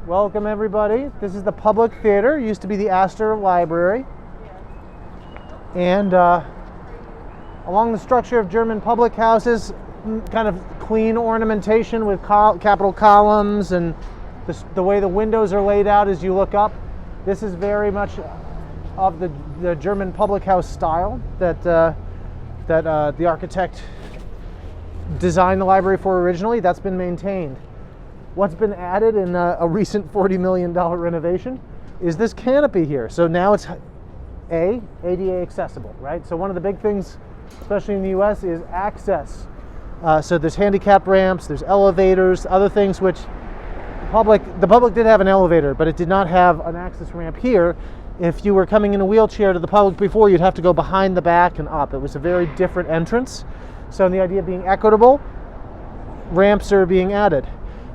Welcome everybody. This is the Public Theater. It used to be the Astor Library. And along the structure of German public houses, kind of clean ornamentation with capital columns and the way the windows are laid out as you look up. This is very much of the German public house style that the architect designed the library for originally. That's been maintained. What's been added in a recent $40 million renovation is this canopy here. So now it's ADA accessible, right? So one of the big things, especially in the US, is access. So there's handicap ramps, there's elevators, other things which the public did have an elevator, but it did not have an access ramp here. If you were coming in a wheelchair to the public before, you'd have to go behind the back and up. It was a very different entrance. So in the idea of being equitable, ramps are being added.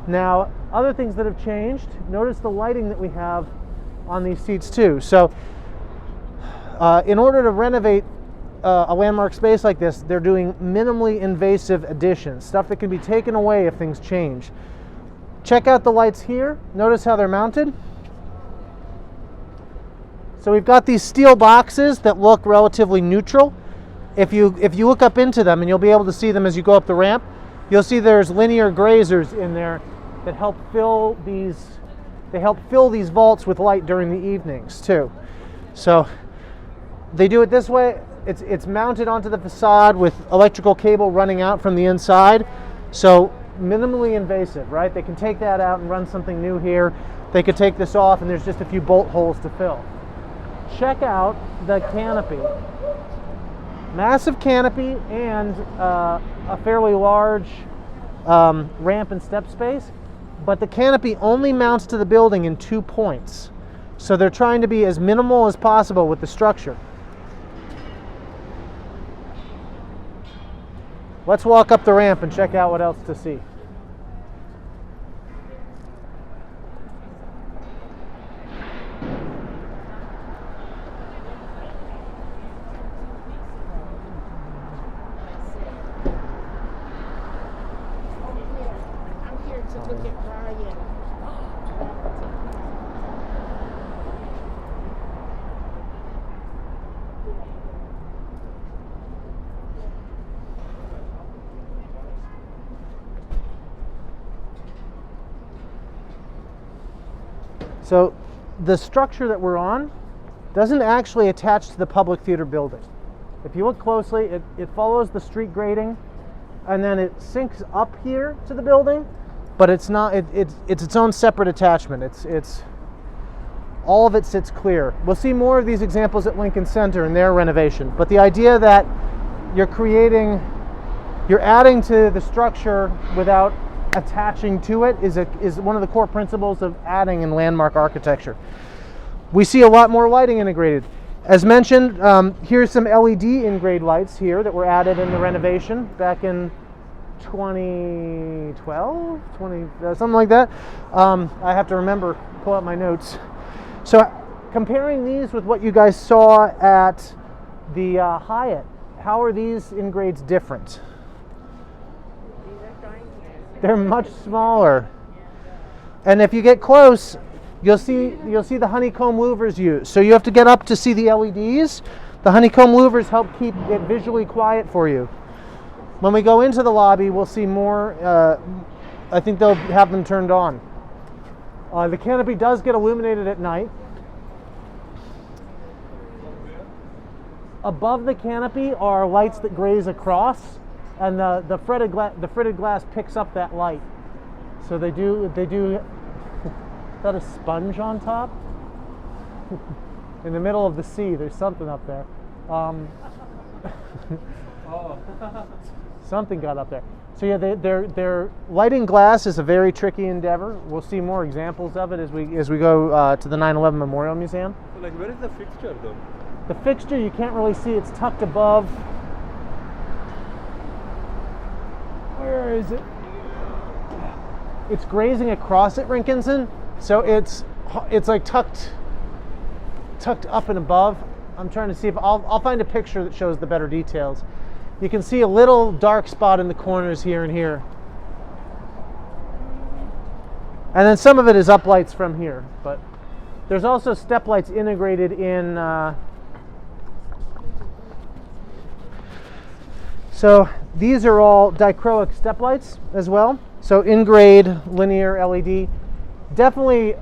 Now, other things that have changed, notice the lighting that we have on these seats too. So in order to renovate a landmark space like this, they're doing minimally invasive additions, stuff that can be taken away if things change. Check out the lights here. Notice how they're mounted. So we've got these steel boxes that look relatively neutral. If you look up into them, and you'll be able to see them as you go up the ramp, you'll see there's linear grazers in there that help fill these vaults with light during the evenings too. So they do it this way. It's mounted onto the facade with electrical cable running out from the inside. So minimally invasive, right? They can take that out and run something new here. They could take this off and there's just a few bolt holes to fill. Check out the canopy. Massive canopy and a fairly large ramp and step space, but the canopy only mounts to the building in 2 points. So they're trying to be as minimal as possible with the structure. Let's walk up the ramp and check out what else to see. So the structure that we're on doesn't actually attach to the public theater building. If you look closely, it follows the street grading and then it sinks up here to the building, but it's not. It's its own separate attachment. It's all of it sits clear. We'll see more of these examples at Lincoln Center in their renovation. But the idea that you're adding to the structure without attaching to it is one of the core principles of adding in landmark architecture. We see a lot more lighting integrated. As mentioned, here's some LED in-grade lights here that were added in the renovation back in 2012, something like that. I have to pull out my notes. So comparing these with what you guys saw at the Hyatt, how are these in-grades different? They're much smaller. And if you get close, you'll see the honeycomb louvers used. So you have to get up to see the LEDs. The honeycomb louvers help keep it visually quiet for you. When we go into the lobby, we'll see more. I think they'll have them turned on. The canopy does get illuminated at night. Above the canopy are lights that graze across, and the fretted glass picks up that light. So they do. Is that a sponge on top? In the middle of the sea, there's something up there. Something got up there. So yeah, their lighting glass is a very tricky endeavor. We'll see more examples of it as we go to the 9/11 Memorial Museum. So like, where is the fixture though? The fixture you can't really see. It's tucked above. Where is it? It's grazing across at Rinkinson, so it's like tucked up and above. I'm trying to see if I'll find a picture that shows the better details. You can see a little dark spot in the corners here and here. And then some of it is uplights from here, but there's also step lights integrated in. So these are all dichroic step lights as well. So in-grade linear LED. Definitely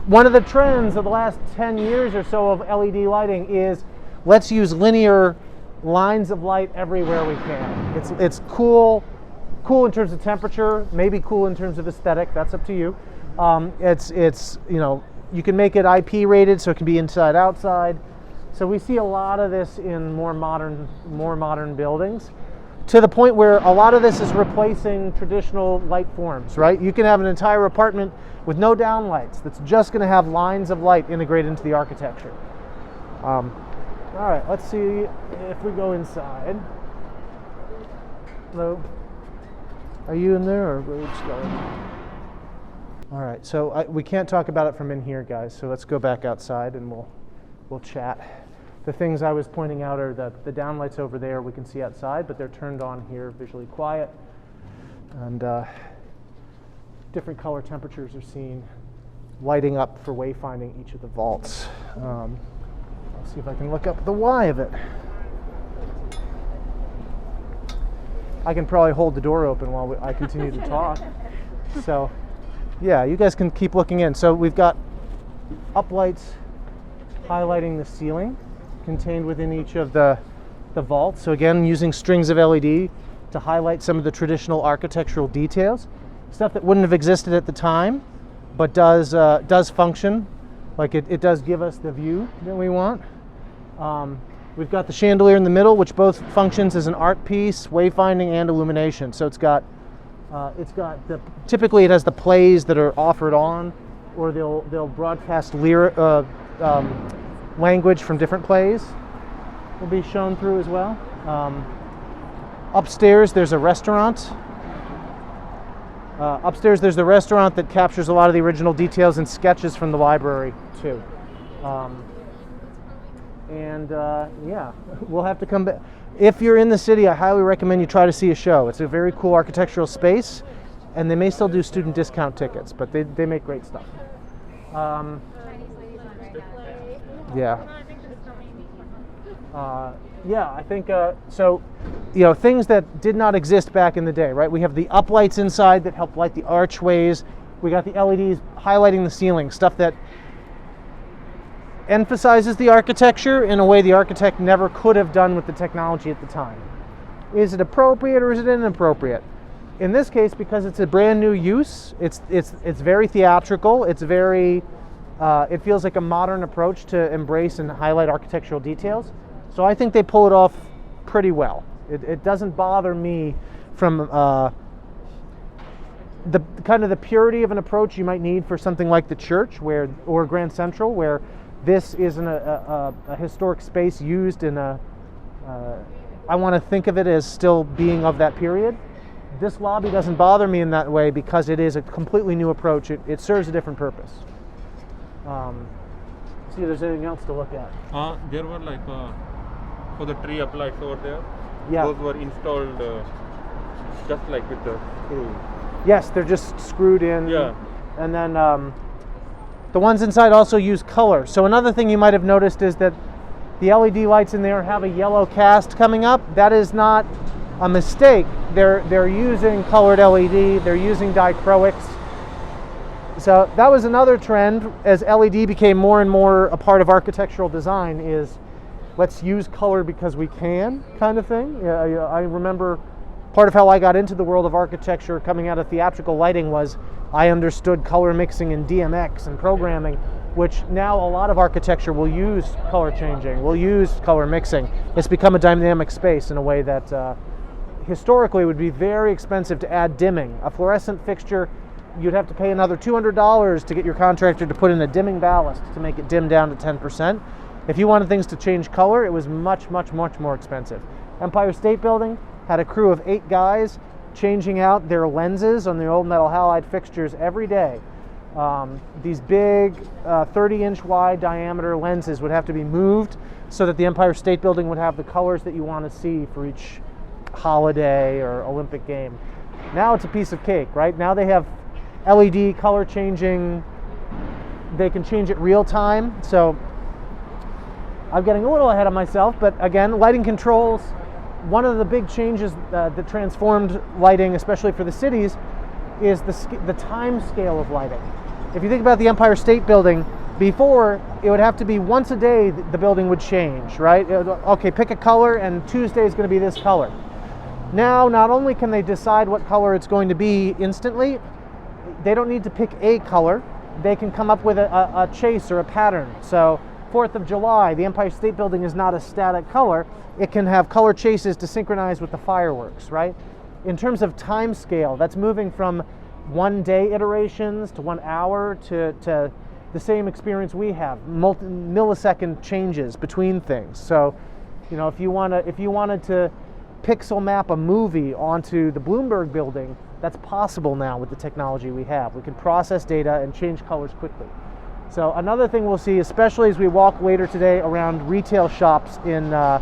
one of the trends of the last 10 years or so of LED lighting is let's use linear lines of light everywhere we can. It's cool in terms of temperature, maybe cool in terms of aesthetic. That's up to you. It's you know, you can make it IP rated so it can be inside outside. So we see a lot of this in more modern buildings, to the point where a lot of this is replacing traditional light forms, right? You can have an entire apartment with no downlights that's just going to have lines of light integrated into the architecture. All right, let's see if we go inside. Hello. Are you in there, or we're just going? All right, so we can't talk about it from in here, guys. So let's go back outside and we'll chat. The things I was pointing out are that the downlights over there we can see outside, but they're turned on here, visually quiet, and different color temperatures are seen, lighting up for wayfinding each of the vaults. I'll see if I can look up the why of it. I can probably hold the door open while I continue to talk. So, yeah, you guys can keep looking in. So we've got uplights highlighting the ceiling contained within each of the vaults. So again, using strings of LED to highlight some of the traditional architectural details, stuff that wouldn't have existed at the time, but does function. Like it does give us the view that we want. We've got the chandelier in the middle, which both functions as an art piece, wayfinding, and illumination. So typically it has the plays that are offered on, or they'll broadcast language from different plays will be shown through as well. Upstairs there's a restaurant. Upstairs there's the restaurant that captures a lot of the original details and sketches from the library too. Yeah, we'll have to come back. If you're in the city, I highly recommend you try to see a show. It's a very cool architectural space, and they may still do student discount tickets, but they make great stuff. Yeah. I think so. You know, things that did not exist back in the day, right? We have the uplights inside that help light the archways. We got the LEDs highlighting the ceiling, stuff that emphasizes the architecture in a way the architect never could have done with the technology at the time. Is it appropriate or is it inappropriate? In this case, because it's a brand new use, it's very theatrical. It's very it feels like a modern approach to embrace and highlight architectural details. So I think they pull it off pretty well. It doesn't bother me from the kind of the purity of an approach you might need for something like the church or Grand Central, where this isn't a historic space used in I want to think of it as still being of that period. This lobby doesn't bother me in that way because it is a completely new approach. It serves a different purpose. See if there's anything else to look at. There were like for the tree uplights over there. Yeah. Those were installed just like with the screw. Yes, they're just screwed in. Yeah. And then the ones inside also use color. So another thing you might have noticed is that the LED lights in there have a yellow cast coming up. That is not a mistake. They're using colored LED. They're using dichroics. So that was another trend as LED became more and more a part of architectural design, is let's use color because we can kind of thing. I remember part of how I got into the world of architecture coming out of theatrical lighting was I understood color mixing and DMX and programming, which now a lot of architecture will use color changing, will use color mixing. It's become a dynamic space in a way that historically would be very expensive to add dimming. A fluorescent fixture, you'd have to pay another $200 to get your contractor to put in a dimming ballast to make it dim down to 10%. If you wanted things to change color, it was much, much, much more expensive. Empire State Building had a crew of 8 guys changing out their lenses on the old metal halide fixtures every day. These big 30-inch wide diameter lenses would have to be moved so that the Empire State Building would have the colors that you want to see for each holiday or Olympic game. Now it's a piece of cake, right? Now they have LED color changing. They can change it real time. So I'm getting a little ahead of myself, but again, lighting controls. One of the big changes that transformed lighting, especially for the cities, is the time scale of lighting. If you think about the Empire State Building, before it would have to be once a day the building would change, right? Okay, pick a color and Tuesday is going to be this color. Now, not only can they decide what color it's going to be instantly, they don't need to pick a color. They can come up with a chase or a pattern. So 4th of July, the Empire State Building is not a static color. It can have color chases to synchronize with the fireworks, right? In terms of time scale, that's moving from 1 day iterations to 1 hour to the same experience we have, millisecond changes between things. So, if you wanted to pixel map a movie onto the Bloomberg building, that's possible now with the technology we have. We can process data and change colors quickly. So another thing we'll see, especially as we walk later today around retail shops in the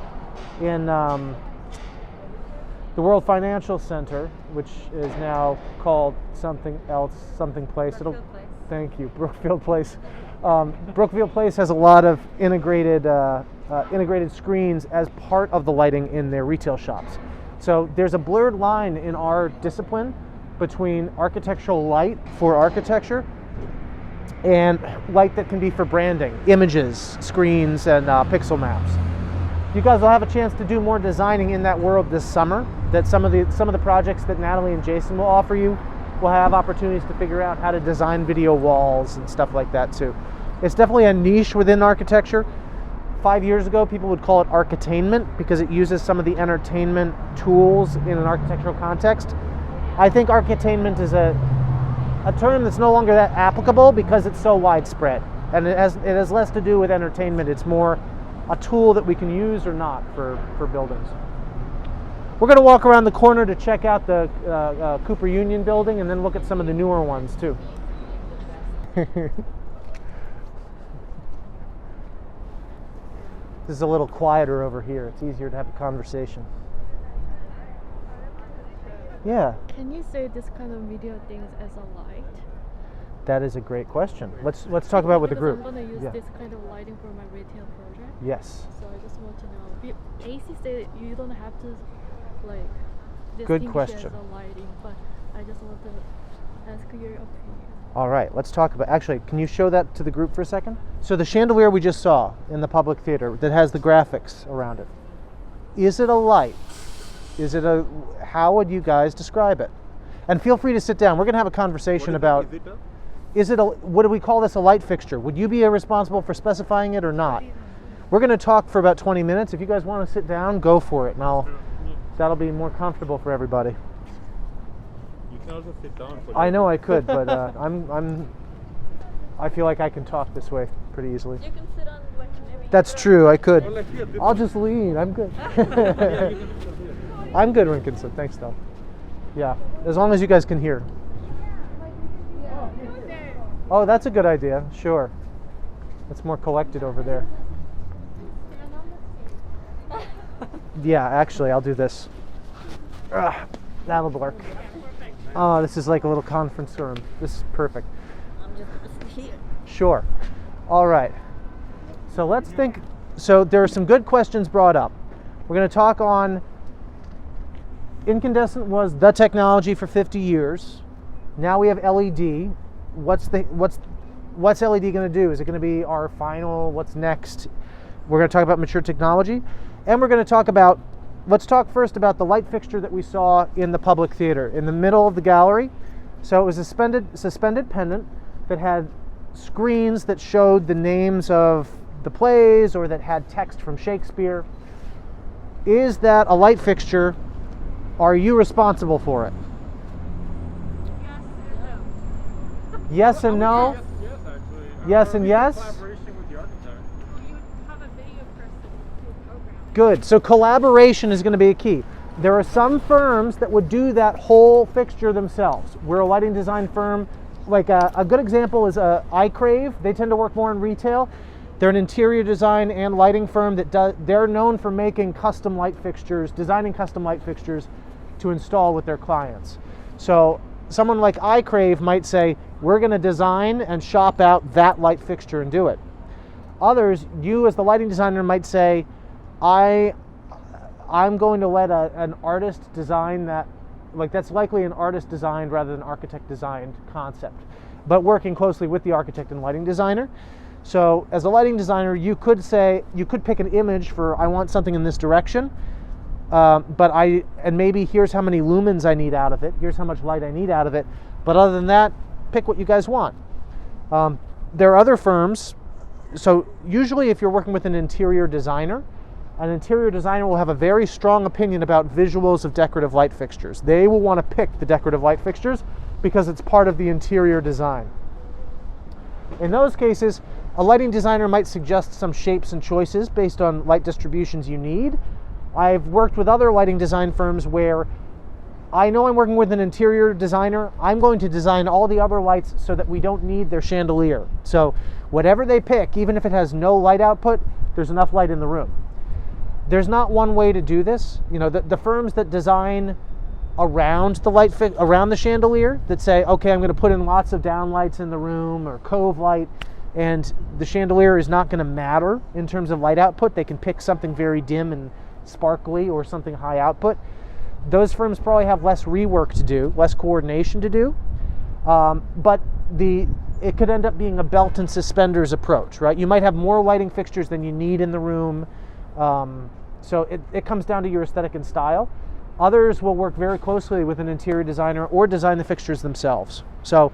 World Financial Center, which is now called something else, something place. Brookfield Place. Thank you, Brookfield Place. Brookfield Place has a lot of integrated screens as part of the lighting in their retail shops. So there's a blurred line in our discipline between architectural light for architecture and light that can be for branding, images, screens, and pixel maps. You guys will have a chance to do more designing in that world this summer. That some of the projects that Natalie and Jason will offer you will have opportunities to figure out how to design video walls and stuff like that too. It's definitely a niche within architecture. 5 years ago, people would call it architainment because it uses some of the entertainment tools in an architectural context. I think architainment is a term that's no longer that applicable because it's so widespread, and it has less to do with entertainment. It's more a tool that we can use or not for buildings. We're going to walk around the corner to check out the Cooper Union building and then look at some of the newer ones too. This is a little quieter over here. It's easier to have a conversation. Yeah. Can you say this kind of video things as a light? That is a great question. Let's talk about it with the group. I'm going to use this kind of lighting for my retail project. Yes. So I just want to know. AC said you don't have to Good distinguish question. as a lighting, but I just want to ask your opinion. All right, let's talk about, actually, can you show that to the group for a second? So the chandelier we just saw in the public theater that has the graphics around it, is it a light? How would you guys describe it? And feel free to sit down. We're going to have a conversation about, what do we call this, a light fixture? Would you be responsible for specifying it or not? We're going to talk for about 20 minutes. If you guys want to sit down, go for it, and that'll be more comfortable for everybody. You can also sit down. I know I could, but I feel like I can talk this way pretty easily. You can sit on maybe. That's true, I could. Or like here, this I'll one. just lean, I'm good. Yeah, you can sit here. I'm good, Rinkinson, thanks though. Yeah, as long as you guys can hear. Oh, that's a good idea, sure. It's more collected over there. Yeah, actually, I'll do this. That'll work. Oh, this is like a little conference room. This is perfect. I'm just here. Sure. All right. So let's think. So there are some good questions brought up. We're going to talk on incandescent was the technology for 50 years. Now we have LED. What's LED going to do? Is it going to be our final? What's next? We're going to talk about mature technology, and we're going to talk about. Let's talk first about the light fixture that we saw in the public theater in the middle of the gallery. So it was a suspended pendant that had screens that showed the names of the plays or that had text from Shakespeare. Is that a light fixture? Are you responsible for it? Yes and no? Yes, actually. Yes and yes? Collaboration with the architect. You have a video person to program. Good. So collaboration is going to be a key. There are some firms that would do that whole fixture themselves. We're a lighting design firm. Like a good example is iCrave. They tend to work more in retail. They're an interior design and lighting firm they're known for making custom light fixtures, designing custom light fixtures to install with their clients. So someone like iCrave might say, we're going to design and shop out that light fixture and do it. Others, you as the lighting designer might say, I'm going to let an artist design that, like that's likely an artist designed rather than architect designed concept, but working closely with the architect and lighting designer. So as a lighting designer, you could pick an image for, I want something in this direction, and maybe here's how many lumens I need out of it, here's how much light I need out of it, but other than that, pick what you guys want. There are other firms, so usually if you're working with an interior designer will have a very strong opinion about visuals of decorative light fixtures. They will want to pick the decorative light fixtures because it's part of the interior design. In those cases, a lighting designer might suggest some shapes and choices based on light distributions you need. I've worked with other lighting design firms where I know I'm working with an interior designer. I'm going to design all the other lights so that we don't need their chandelier. So whatever they pick, even if it has no light output, there's enough light in the room. There's not one way to do this. You know, the firms that design around the around the chandelier, that say, okay, I'm going to put in lots of downlights in the room or cove light, and the chandelier is not going to matter in terms of light output. They can pick something very dim and sparkly or something high output. Those firms probably have less rework to do, less coordination to do, but it could end up being a belt and suspenders approach, right? You might have more lighting fixtures than you need in the room, so it comes down to your aesthetic and style. Others will work very closely with an interior designer or design the fixtures themselves. So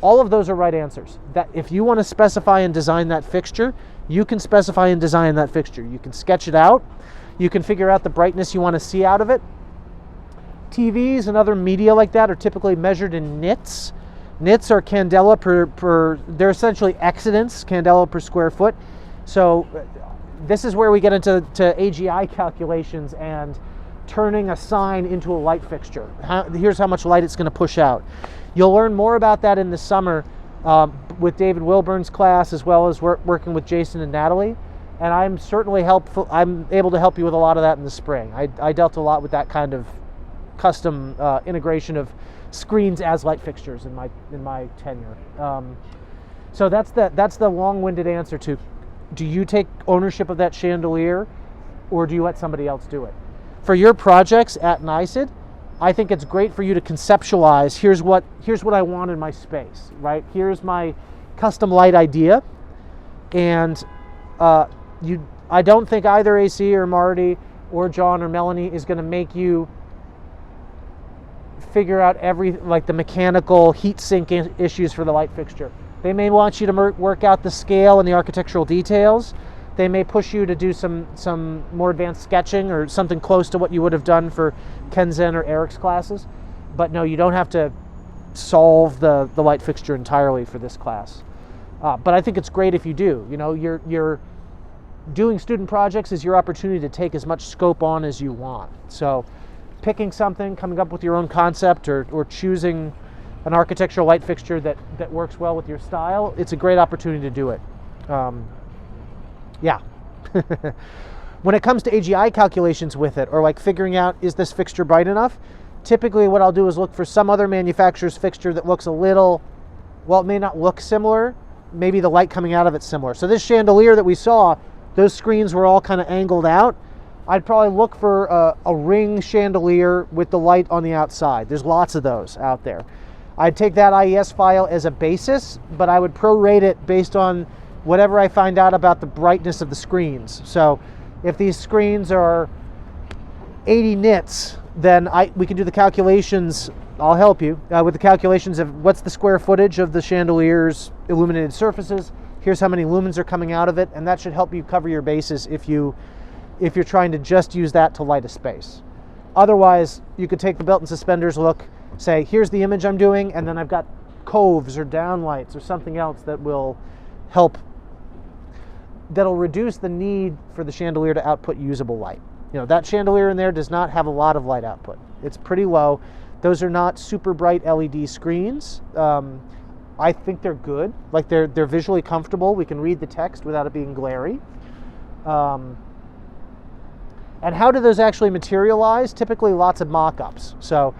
all of those are right answers. That if you want to specify and design that fixture, you can specify and design that fixture. You can sketch it out. You can figure out the brightness you want to see out of it. TVs and other media like that are typically measured in nits. Nits are candela they're essentially excidents, candela per square foot. So this is where we get into AGI calculations and turning a sign into a light fixture. Here's how much light it's going to push out. You'll learn more about that in the summer with David Wilburn's class, as well as working with Jason and Natalie. And I'm certainly helpful. I'm able to help you with a lot of that in the spring. I dealt a lot with that kind of custom integration of screens as light fixtures in my tenure. So that's the long-winded answer to, do you take ownership of that chandelier, or do you let somebody else do it? For your projects at NYSID, I think it's great for you to conceptualize, here's what I want in my space, right? Here's my custom light idea. And I don't think either AC or Marty or John or Melanie is going to make you figure out the mechanical heat sink issues for the light fixture. They may want you to work out the scale and the architectural details. They may push you to do some more advanced sketching or something close to what you would have done for Kenzen or Eric's classes. But no, you don't have to solve the light fixture entirely for this class. But I think it's great if you do. You know, you're doing student projects is your opportunity to take as much scope on as you want. So picking something, coming up with your own concept, or choosing an architectural light fixture that works well with your style, it's a great opportunity to do it. Yeah. When it comes to AGI calculations with it, or like figuring out, is this fixture bright enough? Typically what I'll do is look for some other manufacturer's fixture that looks a little, well, it may not look similar, maybe the light coming out of it's similar. So this chandelier that we saw, those screens were all kind of angled out. I'd probably look for a ring chandelier with the light on the outside. There's lots of those out there. I'd take that IES file as a basis, but I would prorate it based on whatever I find out about the brightness of the screens. So if these screens are 80 nits, then we can do the calculations. I'll help you with the calculations of what's the square footage of the chandelier's illuminated surfaces. Here's how many lumens are coming out of it, and that should help you cover your bases if you're trying to just use that to light a space. Otherwise, you could take the belt and suspenders look, say, here's the image I'm doing, and then I've got coves or downlights or something else that will help, that'll reduce the need for the chandelier to output usable light. You know, that chandelier in there does not have a lot of light output. It's pretty low. Those are not super bright LED screens. I think they're good. Like they're visually comfortable. We can read the text without it being glary. And how do those actually materialize? Typically lots of mock-ups. So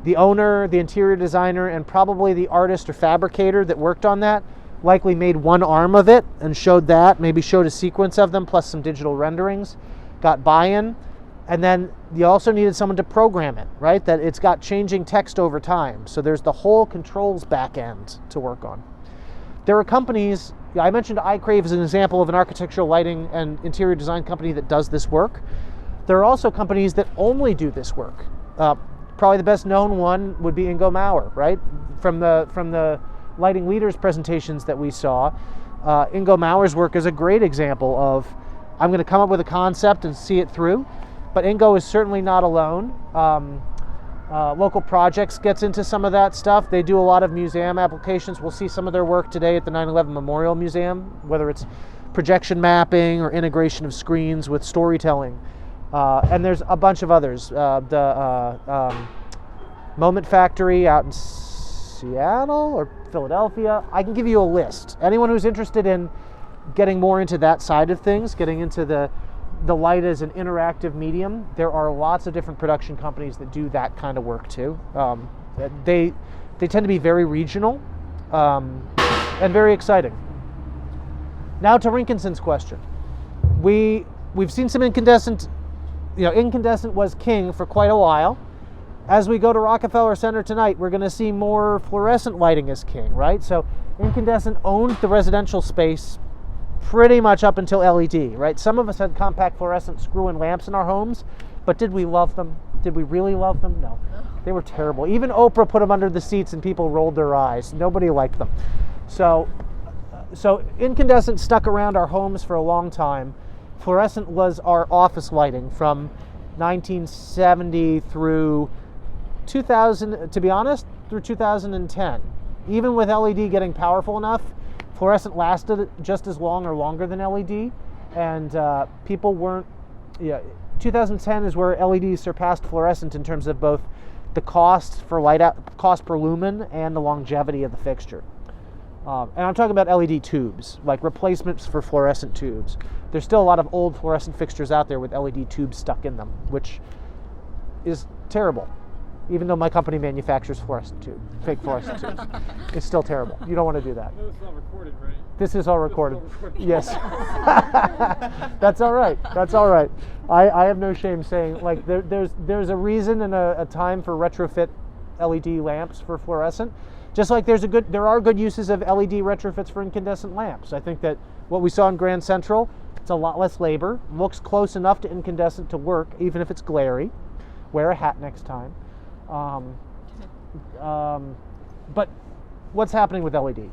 The owner, the interior designer, and probably the artist or fabricator that worked on that likely made one arm of it and showed that, maybe showed a sequence of them plus some digital renderings, got buy-in, and then you also needed someone to program it, right? That it's got changing text over time. So there's the whole controls back end to work on. There are companies, I mentioned iCrave as an example of an architectural lighting and interior design company that does this work. There are also companies that only do this work. Probably the best known one would be Ingo Maurer, right? From the lighting leaders presentations that we saw, Ingo Maurer's work is a great example of, I'm going to come up with a concept and see it through. But Ingo is certainly not alone. Local Projects gets into some of that stuff. They do a lot of museum applications. We'll see some of their work today at the 9/11 Memorial Museum, whether it's projection mapping or integration of screens with storytelling. And there's a bunch of others. The Moment Factory out in Seattle or Philadelphia. I can give you a list. Anyone who's interested in getting more into that side of things, getting into the light as an interactive medium, there are lots of different production companies that do that kind of work too. They tend to be very regional and very exciting. Now to Rinkinson's question. We've seen some incandescent. Incandescent was king for quite a while. As we go to Rockefeller Center tonight, we're going to see more fluorescent lighting as king, right? So incandescent owned the residential space pretty much up until LED, right? Some of us had compact fluorescent screw-in lamps in our homes, but did we love them? Did we really love them? No. They were terrible. Even Oprah put them under the seats and people rolled their eyes. Nobody liked them. So incandescent stuck around our homes for a long time. Fluorescent was our office lighting from 1970 through 2000, to be honest, through 2010. Even with LED getting powerful enough, fluorescent lasted just as long or longer than LED, and people weren't. 2010 is where LEDs surpassed fluorescent in terms of both the cost for cost per lumen and the longevity of the fixture. And I'm talking about LED tubes, like replacements for fluorescent tubes. There's still a lot of old fluorescent fixtures out there with LED tubes stuck in them, which is terrible. Even though my company manufactures fake fluorescent tubes. It's still terrible. You don't want to do that. No, it's not recorded, right? This is all recorded. Yes. That's all right. That's all right. I have no shame saying, like, there's a reason and a time for retrofit LED lamps for fluorescent. Just like there are good uses of LED retrofits for incandescent lamps. I think that what we saw in Grand Central, it's a lot less labor, looks close enough to incandescent to work, even if it's glary. Wear a hat next time. But what's happening with LED?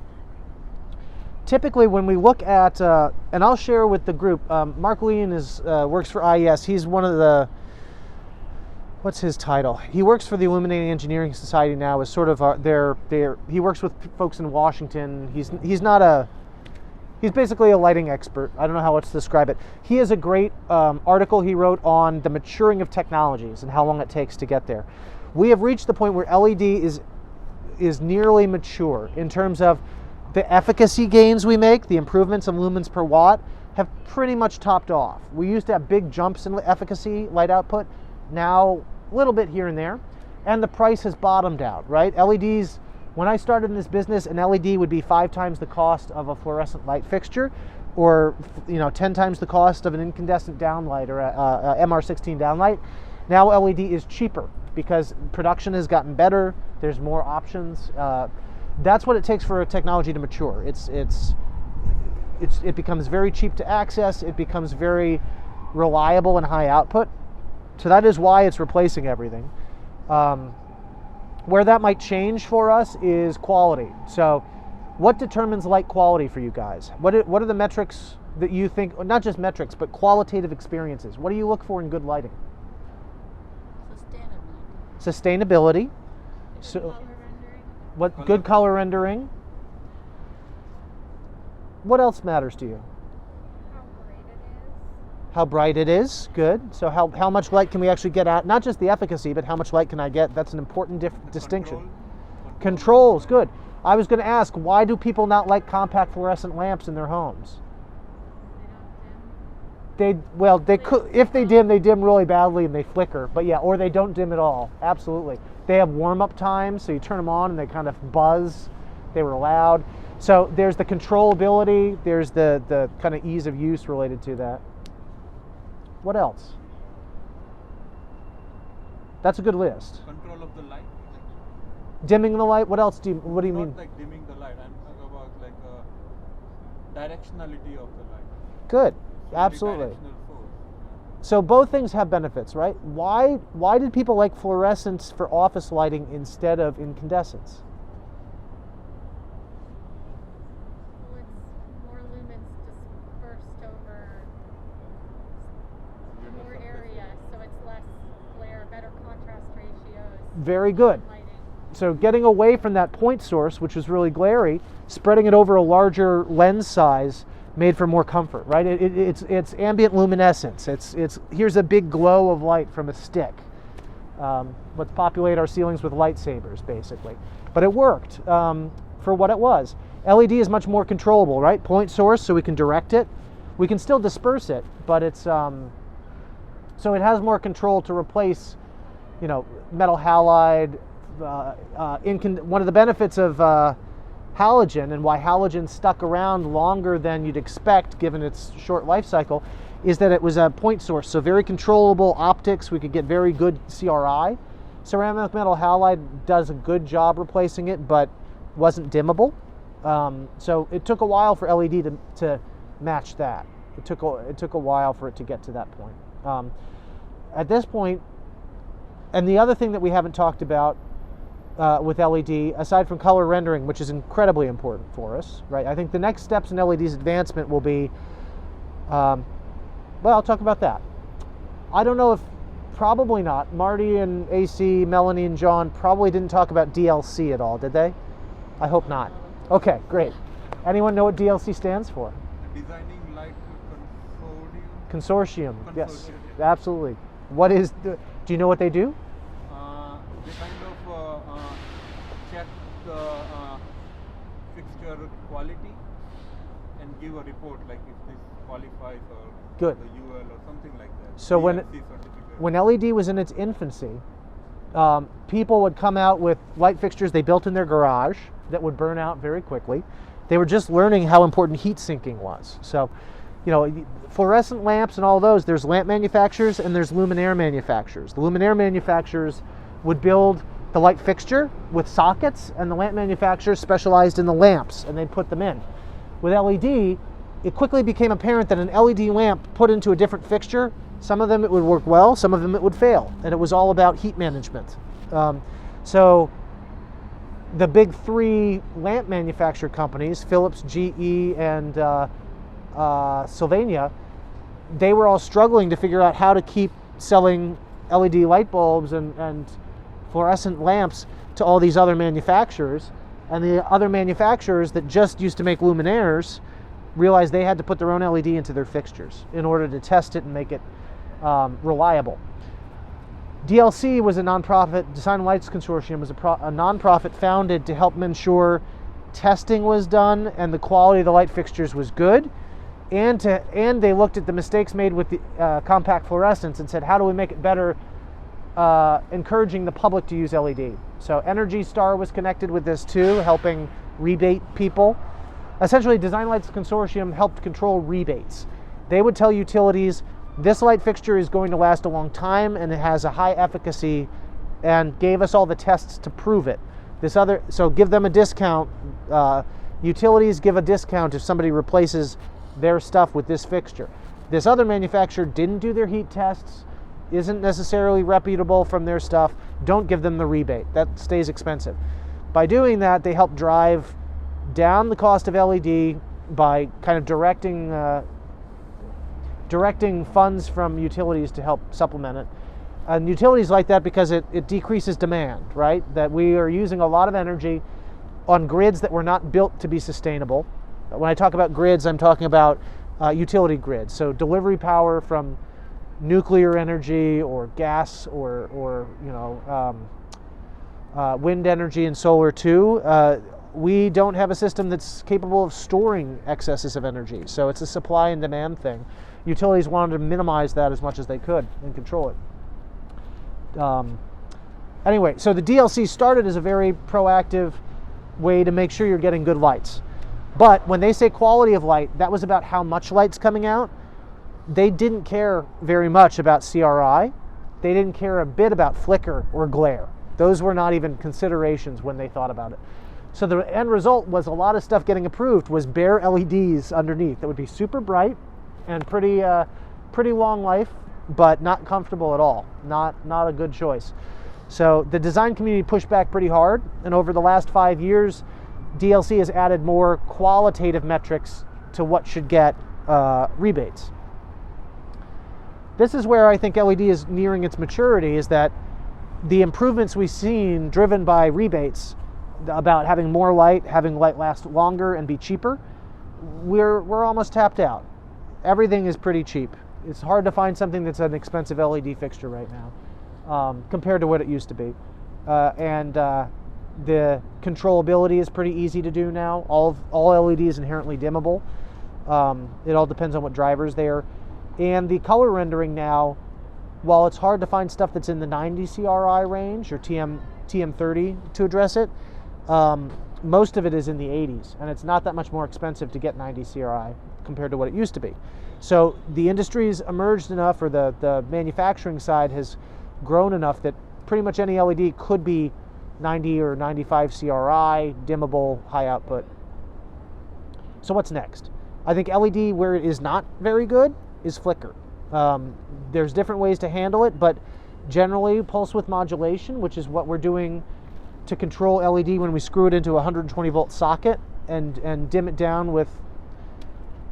Typically, when we look at, and I'll share with the group, Mark Lean works for IES. He's one of the, what's his title? He works for the Illuminating Engineering Society now as sort of he works with folks in Washington. He's basically a lighting expert. I don't know how else to describe it. He has a great article he wrote on the maturing of technologies and how long it takes to get there. We have reached the point where LED is nearly mature in terms of the efficacy gains we make, the improvements of lumens per watt, have pretty much topped off. We used to have big jumps in efficacy, light output, now a little bit here and there, and the price has bottomed out, right? LEDs, when I started in this business, an LED would be 5 times the cost of a fluorescent light fixture, or 10 times the cost of an incandescent downlight or a MR16 downlight. Now LED is cheaper because production has gotten better, there's more options. That's what it takes for a technology to mature. It becomes very cheap to access, it becomes very reliable and high output. So that is why it's replacing everything. Where that might change for us is quality. So what determines light quality for you guys? What are the metrics that you think, not just metrics, but qualitative experiences? What do you look for in good lighting? Sustainability. So, what good color rendering? What else matters to you? How bright it is, good. So how much light can we actually get out? Not just the efficacy, but how much light can I get? That's an important distinction. Controls, good. I was going to ask, why do people not like compact fluorescent lamps in their homes? They could, if they dim really badly and they flicker. But yeah, or they don't dim at all. Absolutely. They have warm-up times, so you turn them on and they kind of buzz. They were loud. So there's the controllability. There's the kind of ease of use related to that. What else? That's a good list. Control of the light. Dimming the light. What else what do you Not mean? like dimming the light. I'm talking about like directionality of the light. Good. Very Absolutely. directional force. So both things have benefits, right? Why did people like fluorescence for office lighting instead of incandescence? Well, it's more lumens dispersed over more area, so it's less glare, better contrast ratios. Very good. Lighting. So getting away from that point source, which was really glary, spreading it over a larger lens size made for more comfort, right? It's ambient luminescence. It's here's a big glow of light from a stick. Let's populate our ceilings with lightsabers, basically. But it worked for what it was. LED is much more controllable, right? Point source, so we can direct it. We can still disperse it, but it's so it has more control to replace, metal halide. One of the benefits of halogen and why halogen stuck around longer than you'd expect given its short life cycle is that it was a point source, so very controllable optics. We could get very good CRI. Ceramic metal halide does a good job replacing it, but wasn't dimmable. So it took a while for LED to match that. It took a while for it to get to that point. At this point, and the other thing that we haven't talked about with LED, aside from color rendering, which is incredibly important for us, right? I think the next steps in LED's advancement will be, well, I'll talk about that. I don't know if, probably not. Marty and AC, Melanie and John probably didn't talk about DLC at all, did they? I hope not. Okay, great. Anyone know what DLC stands for? Designing light consortium. Consortium. Yes, Consortium. absolutely. Do you know what they do? They kind of check the fixture quality and give a report like if this qualifies or Good. the UL or something like that. So when DLC certificate. LED was in its infancy, people would come out with light fixtures they built in their garage that would burn out very quickly. They were just learning how important heat sinking was. So, fluorescent lamps and all those, there's lamp manufacturers and there's luminaire manufacturers. The luminaire manufacturers would build the light fixture with sockets, and the lamp manufacturers specialized in the lamps, and they'd put them in. With LED, it quickly became apparent that an LED lamp put into a different fixture, some of them it would work well, some of them it would fail, and it was all about heat management. So the big three lamp manufacturer companies, Philips, GE, and Sylvania, they were all struggling to figure out how to keep selling LED light bulbs and fluorescent lamps to all these other manufacturers. And the other manufacturers that just used to make luminaires realized they had to put their own LED into their fixtures in order to test it and make it reliable. DLC was a nonprofit. Design Lights Consortium was a nonprofit founded to help ensure testing was done and the quality of the light fixtures was good. And they looked at the mistakes made with the compact fluorescents and said, how do we make it better, encouraging the public to use LED. So Energy Star was connected with this too, helping rebate people. Essentially, Design Lights Consortium helped control rebates. They would tell utilities, this light fixture is going to last a long time and it has a high efficacy, and gave us all the tests to prove it. So give them a discount. Utilities give a discount if somebody replaces their stuff with this fixture. This other manufacturer didn't do their heat tests, isn't necessarily reputable from their stuff. Don't give them the rebate. That stays expensive. By doing that, they help drive down the cost of LED by kind of directing funds from utilities to help supplement it. And utilities like that because it decreases demand, right? That we are using a lot of energy on grids that were not built to be sustainable. When I talk about grids, I'm talking about utility grids. So delivery power from nuclear energy or gas or wind energy and solar too. we don't have a system that's capable of storing excesses of energy. So it's a supply and demand thing. Utilities wanted to minimize that as much as they could and control it. Anyway, so the DLC started as a very proactive way to make sure you're getting good lights. But when they say quality of light, that was about how much light's coming out. They didn't care very much about CRI. They didn't care a bit about flicker or glare. Those were not even considerations when they thought about it. So the end result was a lot of stuff getting approved was bare LEDs underneath that would be super bright and pretty long life, but not comfortable at all. Not a good choice. So the design community pushed back pretty hard, and over the last 5 years, DLC has added more qualitative metrics to what should get rebates. This is where I think LED is nearing its maturity, is that the improvements we've seen driven by rebates about having more light, having light last longer and be cheaper, we're almost tapped out. Everything is pretty cheap. It's hard to find something that's an expensive LED fixture right now compared to what it used to be. The controllability is pretty easy to do now. All LED is inherently dimmable. It all depends on what drivers they are. And the color rendering now, while it's hard to find stuff that's in the 90 CRI range or TM30 to address it, most of it is in the 80s, and it's not that much more expensive to get 90 CRI compared to what it used to be. So the industry's emerged enough, or the manufacturing side has grown enough that pretty much any LED could be 90 or 95 CRI, dimmable, high output. So what's next? I think LED, where it is not very good, is flicker. There's different ways to handle it, but generally pulse width modulation, which is what we're doing to control LED when we screw it into a 120 volt socket and dim it down with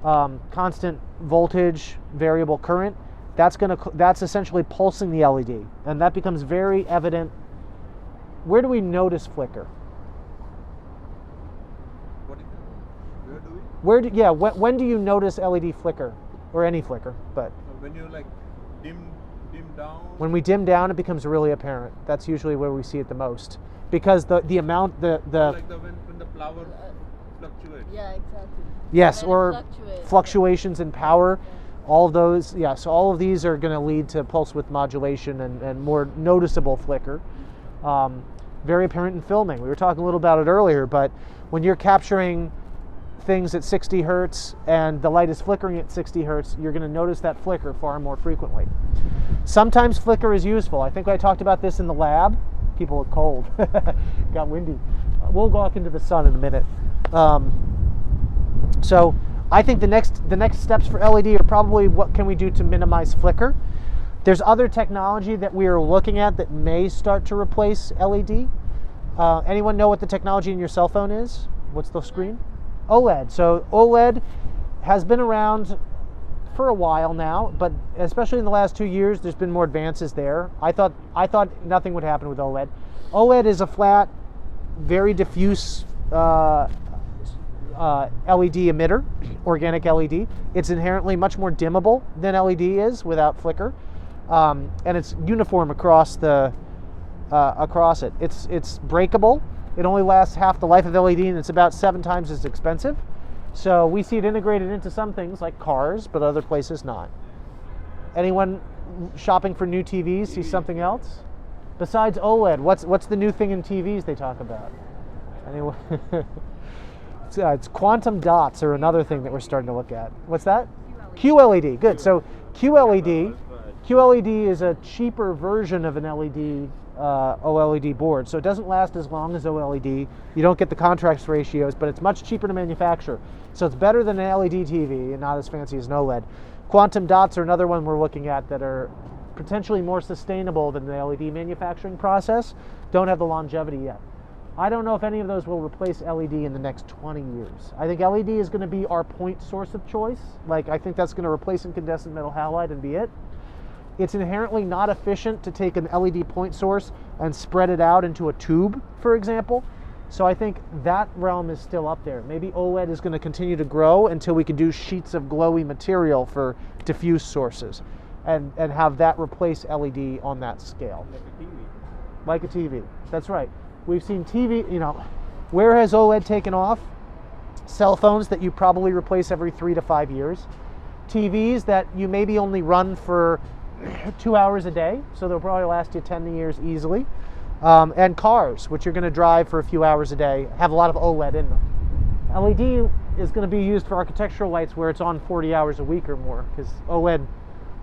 constant voltage, variable current, that's essentially pulsing the LED, and that becomes very evident. Where do we notice flicker? What is it? Where do we? When do you notice LED flicker, or any flicker? But When you like dim down. when we dim down, it becomes really apparent. That's usually where we see it the most, because the amount Like when the power fluctuates. Yeah, exactly. yes, When it or fluctuates. fluctuations in power. Yeah. All of those, so all of these are going to lead to pulse width modulation and more noticeable flicker. Very apparent in filming. We were talking a little about it earlier, but when you're capturing things at 60 hertz and the light is flickering at 60 hertz, you're going to notice that flicker far more frequently. Sometimes flicker is useful. I think I talked about this in the lab. People look cold. Got windy. We'll walk into the sun in a minute. So I think the next steps for LED are probably what can we do to minimize flicker. There's other technology that we are looking at that may start to replace LED. Anyone know what the technology in your cell phone is? What's the screen? OLED. So OLED has been around for a while now, but especially in the last 2 years, there's been more advances there. I thought nothing would happen with OLED. OLED is a flat, very diffuse LED emitter, organic LED. It's inherently much more dimmable than LED is without flicker, and it's uniform across it. It's breakable. It only lasts half the life of LED, and it's about 7 times as expensive. So we see it integrated into some things like cars, but other places not. Anyone shopping for new TVs see something else besides OLED? What's the new thing in TVs they talk about? Anyway. It's quantum dots are another thing that we're starting to look at. What's that? QLED. Good. So QLED is a cheaper version of an LED OLED board. So it doesn't last as long as OLED. You don't get the contrast ratios, but it's much cheaper to manufacture. So it's better than an LED TV and not as fancy as an OLED. Quantum dots are another one we're looking at that are potentially more sustainable than the LED manufacturing process. Don't have the longevity yet. I don't know if any of those will replace LED in the next 20 years. I think LED is going to be our point source of choice. I think that's going to replace incandescent metal halide and be it. It's inherently not efficient to take an LED point source and spread it out into a tube, for example. So I think that realm is still up there. Maybe OLED is going to continue to grow until we can do sheets of glowy material for diffuse sources and have that replace LED on that scale. Like a TV. Like a TV. That's right. We've seen TV, Where has OLED taken off? Cell phones that you probably replace every 3 to 5 years. TVs that you maybe only run for 2 hours a day, so they'll probably last you 10 years easily. And cars, which you're going to drive for a few hours a day, have a lot of OLED in them. LED is going to be used for architectural lights where it's on 40 hours a week or more, because OLED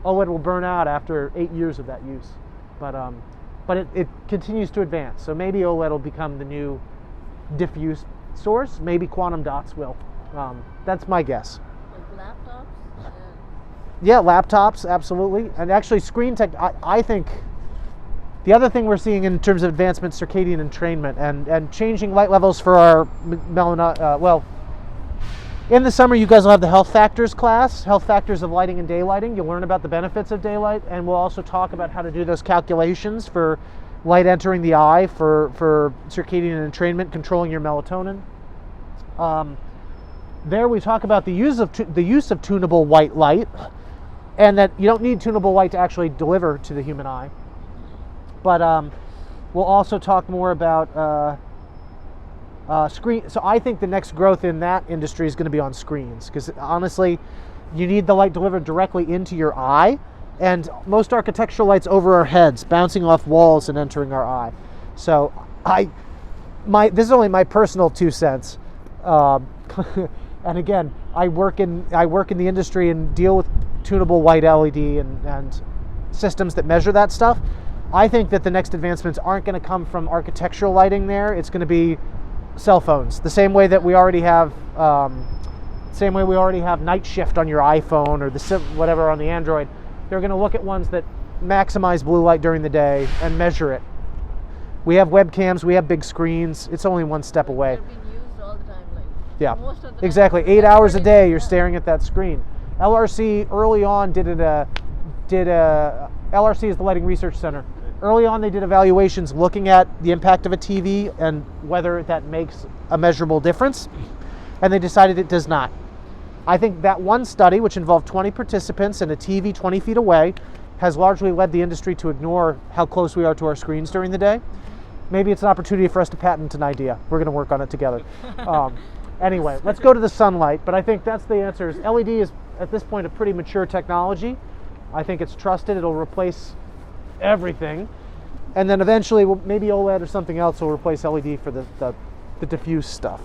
will burn out after 8 years of that use. But it continues to advance, so maybe OLED will become the new diffuse source. Maybe quantum dots will. That's my guess. Like laptops? Yeah, laptops, absolutely. And actually screen tech, I think the other thing we're seeing in terms of advancement, circadian entrainment and changing light levels for our well, in the summer you guys will have the health factors class, health factors of lighting and daylighting. You'll learn about the benefits of daylight, and we'll also talk about how to do those calculations for light entering the eye for circadian entrainment, controlling your melatonin. There we talk about the use of tunable white light, and that you don't need tunable light to actually deliver to the human eye. But we'll also talk more about screen. So I think the next growth in that industry is going to be on screens, because honestly, you need the light delivered directly into your eye, and most architectural lights over our heads, bouncing off walls and entering our eye. So this is only my personal 2 cents. And again, I work in the industry and deal with tunable white LED and systems that measure that stuff. I think that the next advancements aren't going to come from architectural lighting there. It's going to be cell phones, the same way that we already have night shift on your iPhone or whatever on the Android. They're going to look at ones that maximize blue light during the day and measure it. We have webcams, we have big screens. It's only one step away. They're being used all the time, like Yeah, most of the exactly. time. 8 hours a day you're staring at that screen. LRC early on LRC is the Lighting Research Center. Early on they did evaluations looking at the impact of a TV and whether that makes a measurable difference, and they decided it does not. I think that one study, which involved 20 participants and a TV 20 feet away, has largely led the industry to ignore how close we are to our screens during the day. Maybe it's an opportunity for us to patent an idea. We're going to work on it together. Anyway, let's go to the sunlight, but I think that's the answer. LED is, at this point, a pretty mature technology. I think it's trusted. It'll replace everything. And then eventually, maybe OLED or something else will replace LED for the diffuse stuff.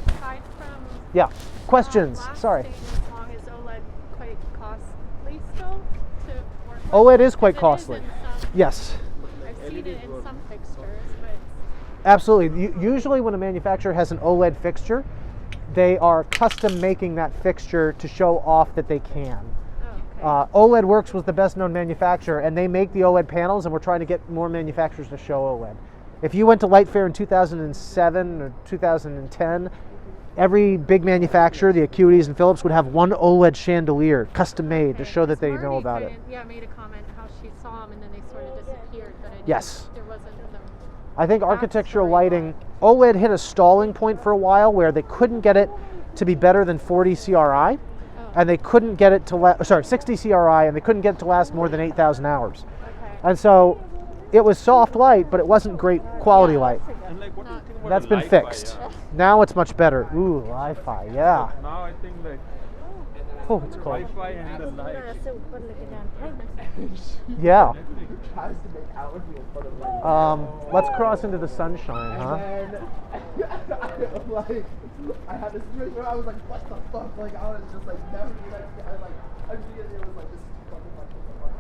Aside from Yeah, questions? Sorry. As long as OLED quite costly still to work with? OLED is quite Because costly. it is in some- Yes, I've seen it in some fixtures, but absolutely. Usually when a manufacturer has an OLED fixture, they are custom making that fixture to show off that they can. oh, okay. OLED Works was the best known manufacturer, and they make the OLED panels, and we're trying to get more manufacturers to show OLED. If you went to Light Fair in 2007 or 2010, every big manufacturer, the Acuities and Philips, would have one OLED chandelier, custom made, to Okay, show that they because know Marty about it. kinda- Yeah, made a comment how she saw them and then they sort of disappeared, but I didn't, Yes. there wasn't the I think backstory architectural on lighting, OLED hit a stalling point for a while where they couldn't get it to be better than 40 CRI, and they couldn't get it to 60 CRI, and they couldn't get it to last more than 8,000 hours. Okay. And so it was soft light, but it wasn't great quality light. And like, what do you think about That's the been Li-Fi, fixed. yeah? Now it's much better. Ooh, Li-Fi, yeah. Now I think like Oh, it's cold. Wi-Fi and the light. Yeah. Let's cross into the sunshine, huh? Like, I had this situation where I was like, what the fuck? Like, I was just like, never do that. I immediately was like, this is too fucking much. What the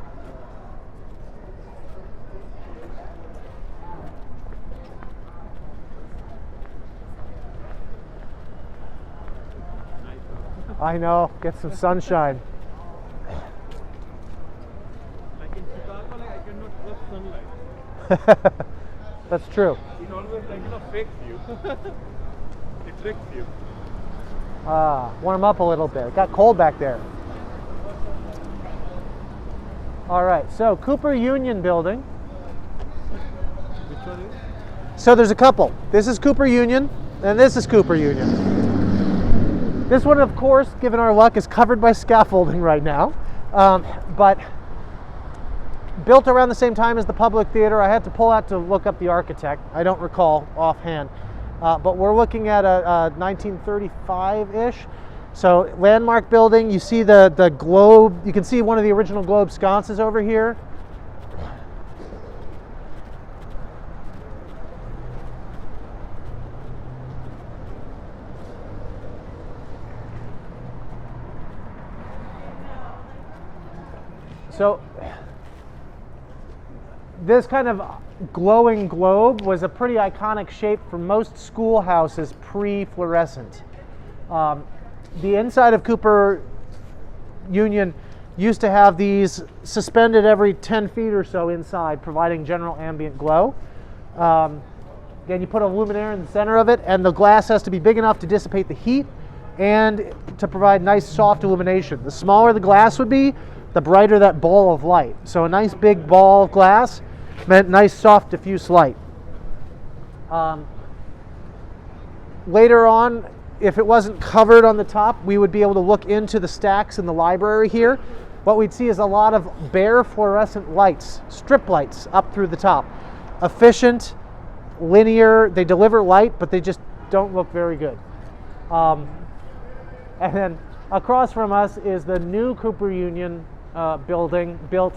fuck? I know, get some sunshine. Like in Chicago, like I cannot trust sunlight. That's true. It always like fakes you. It tricks you. Warm up a little bit. It got cold back there. All right, so Cooper Union building. Which one is? So there's a couple. This is Cooper Union, and this is Cooper Union. This one, of course, given our luck, is covered by scaffolding right now. But built around the same time as the Public Theater. I had to pull out to look up the architect. I don't recall offhand. but we're looking at a 1935-ish. So landmark building, you see the globe, you can see one of the original globe sconces over here. So this kind of glowing globe was a pretty iconic shape for most schoolhouses pre-fluorescent. The inside of Cooper Union used to have these suspended every 10 feet or so inside, providing general ambient glow. Then you put a luminaire in the center of it, and the glass has to be big enough to dissipate the heat and to provide nice soft illumination. The smaller the glass would be, the brighter that ball of light. So a nice big ball of glass meant nice soft diffuse light. Later on, if it wasn't covered on the top, we would be able to look into the stacks in the library here. What we'd see is a lot of bare fluorescent lights, strip lights up through the top. Efficient, linear, they deliver light, but they just don't look very good. And then across from us is the new Cooper Union building, built,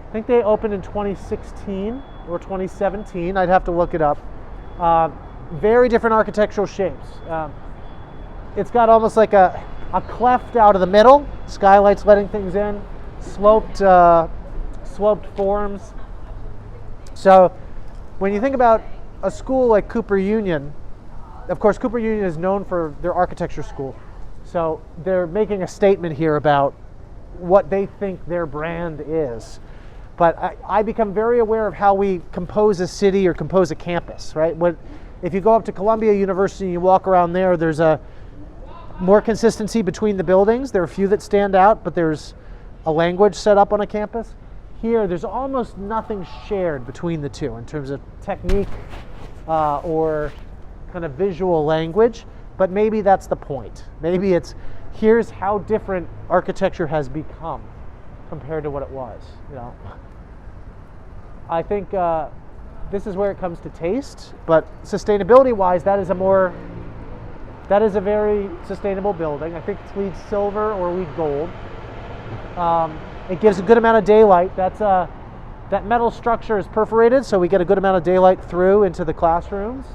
I think they opened in 2016 or 2017, I'd have to look it up. Very different architectural shapes. It's got almost like a cleft out of the middle, skylights letting things in, sloped forms. So when you think about a school like Cooper Union, of course Cooper Union is known for their architecture school. So they're making a statement here about what they think their brand is. But I become very aware of how we compose a city or compose a campus, right? If you go up to Columbia University and you walk around there, there's a more consistency between the buildings. There are a few that stand out, but there's a language set up on a campus. Here, there's almost nothing shared between the two in terms of technique or kind of visual language, but maybe that's the point. Maybe it's, here's how different architecture has become compared to what it was, you know. I think this is where it comes to taste, but sustainability-wise, that is a very sustainable building. I think it's LEED silver or LEED gold. It gives a good amount of daylight. That metal structure is perforated, so we get a good amount of daylight through into the classrooms.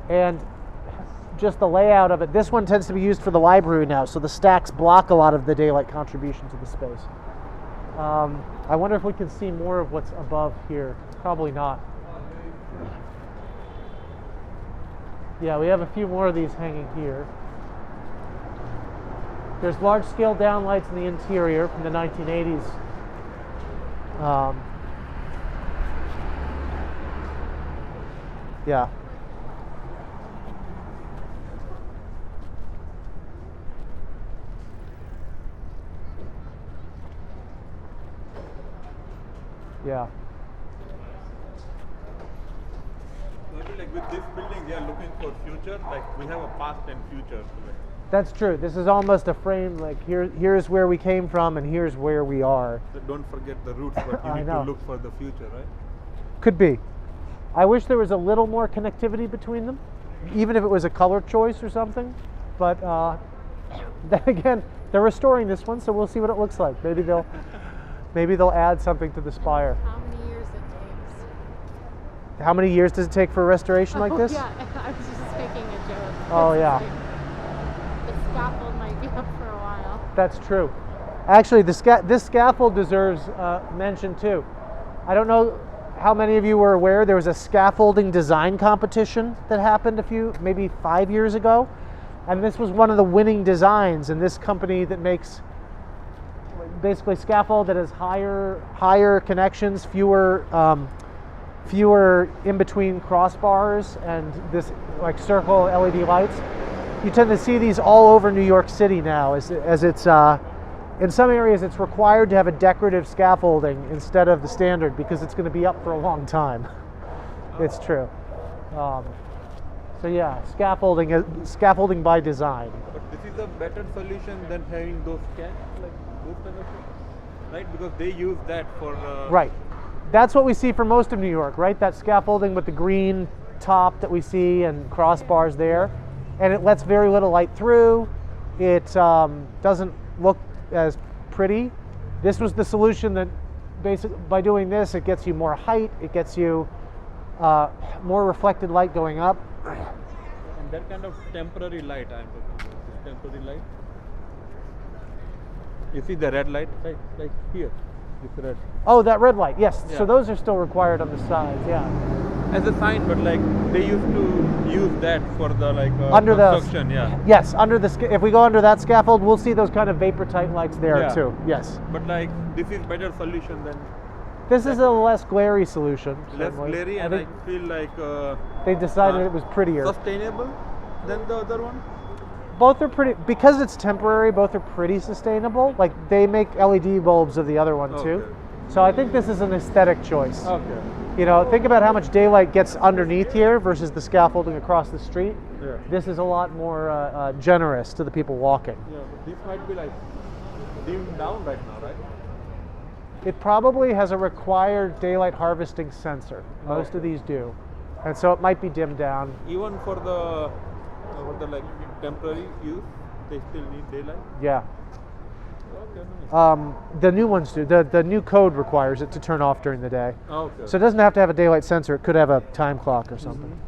And just the layout of it. This one tends to be used for the library now, so the stacks block a lot of the daylight contribution to the space. I wonder if we can see more of what's above here. Probably not. Yeah, we have a few more of these hanging here. There's large-scale downlights in the interior from the 1980s. Yeah. Yeah. Maybe like with this building, they are looking for future. Like we have a past and future. That's true. This is almost a frame. Like here's where we came from, and here's where we are. So don't forget the roots, but you need to look for the future, right? Could be. I wish there was a little more connectivity between them, even if it was a color choice or something. But then again, they're restoring this one, so we'll see what it looks like. Maybe they'll add something to the spire. How many years it takes? How many years does it take for a restoration like this? Yeah, I was just making a joke. Oh, yeah. Like, the scaffold might be up for a while. That's true. Actually, this scaffold deserves mention too. I don't know how many of you were aware there was a scaffolding design competition that happened maybe 5 years ago. And this was one of the winning designs in this company that makes basically scaffold that has higher connections, fewer in between crossbars, and this like circle LED lights. You tend to see these all over New York City now, as it's in some areas it's required to have a decorative scaffolding instead of the standard because it's going to be up for a long time. It's true. So yeah, scaffolding by design. But this is a better solution than having those cans, like those kind of things, right? Because they use that for Right. that's what we see for most of New York, right? That scaffolding with the green top that we see and crossbars there. And it lets very little light through. It doesn't look as pretty. This was the solution that by doing this, it gets you more height, it gets you more reflected light going up. And that kind of temporary light I'm talking about. This temporary light. You see the red light? Like here. It's red. Oh, that red light, yes. Yeah. So those are still required on the sides, yeah. As a sign, but like they used to use that for the like Under the construction, yeah. Yes, under the if we go under that scaffold, we'll see those kind of vapor tight lights there Yeah. too. Yes. But like this is better solution than This is a less glary solution. less certainly. glary, I and I think feel like they decided it was prettier. sustainable than the other one. Both are pretty because it's temporary. Both are pretty sustainable. Like they make LED bulbs of the other one too. Okay. So I think this is an aesthetic choice. Okay. You know, think about how much daylight gets underneath here versus the scaffolding across the street. Yeah. This is a lot more generous to the people walking. Yeah, but this might be like dimmed down right now, right? It probably has a required daylight harvesting sensor. Most of these do. And so it might be dimmed down. Even for the like temporary use, they still need daylight. Yeah. Okay, nice. The new ones do. The new code requires it to turn off during the day. Okay. So it doesn't have to have a daylight sensor. It could have a time clock or something.